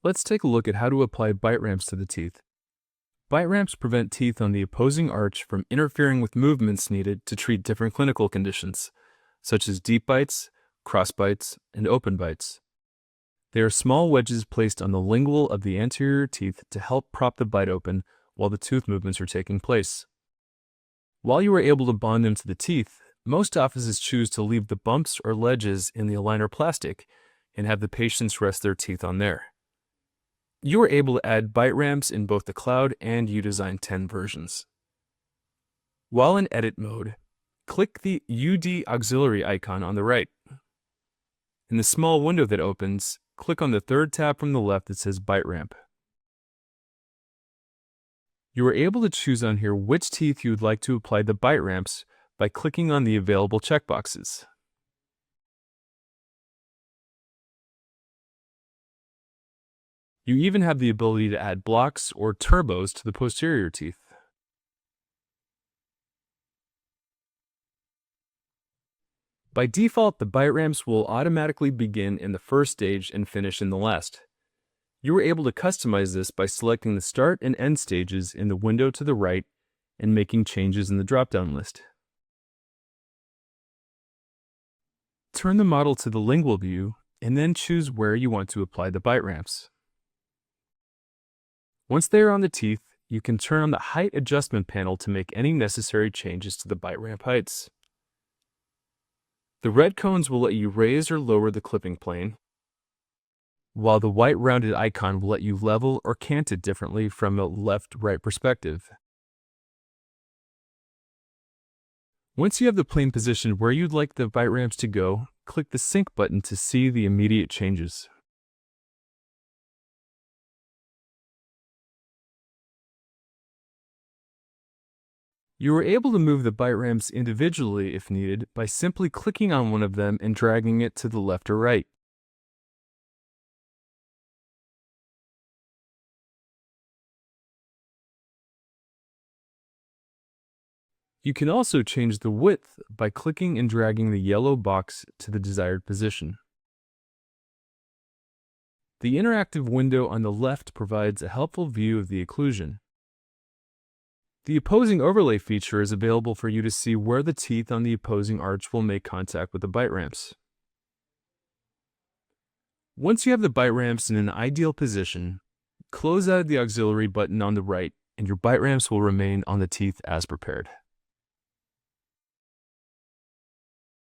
Let's take a look at how to apply bite ramps to the teeth. Bite ramps prevent teeth on the opposing arch from interfering with movements needed to treat different clinical conditions, such as deep bites, cross bites, and open bites. They are small wedges placed on the lingual of the anterior teeth to help prop the bite open while the tooth movements are taking place. While you are able to bond them to the teeth, most offices choose to leave the bumps or ledges in the aligner plastic and have the patients rest their teeth on there. You are able to add bite ramps in both the Cloud and uDesign 10 versions. While in edit mode, click the UD auxiliary icon on the right. In the small window that opens, click on the third tab from the left that says Bite Ramp. You are able to choose on here which teeth you would like to apply the bite ramps by clicking on the available checkboxes. You even have the ability to add blocks or turbos to the posterior teeth. By default, the bite ramps will automatically begin in the first stage and finish in the last. You are able to customize this by selecting the start and end stages in the window to the right and making changes in the drop-down list. Turn the model to the lingual view and then choose where you want to apply the bite ramps. Once they are on the teeth, you can turn on the height adjustment panel to make any necessary changes to the bite ramp heights. The red cones will let you raise or lower the clipping plane, while the white rounded icon will let you level or cant it differently from a left-right perspective. Once you have the plane positioned where you'd like the bite ramps to go, click the Sync button to see the immediate changes. You are able to move the bite ramps individually if needed by simply clicking on one of them and dragging it to the left or right. You can also change the width by clicking and dragging the yellow box to the desired position. The interactive window on the left provides a helpful view of the occlusion. The opposing overlay feature is available for you to see where the teeth on the opposing arch will make contact with the bite ramps. Once you have the bite ramps in an ideal position, close out the auxiliary button on the right and your bite ramps will remain on the teeth as prepared.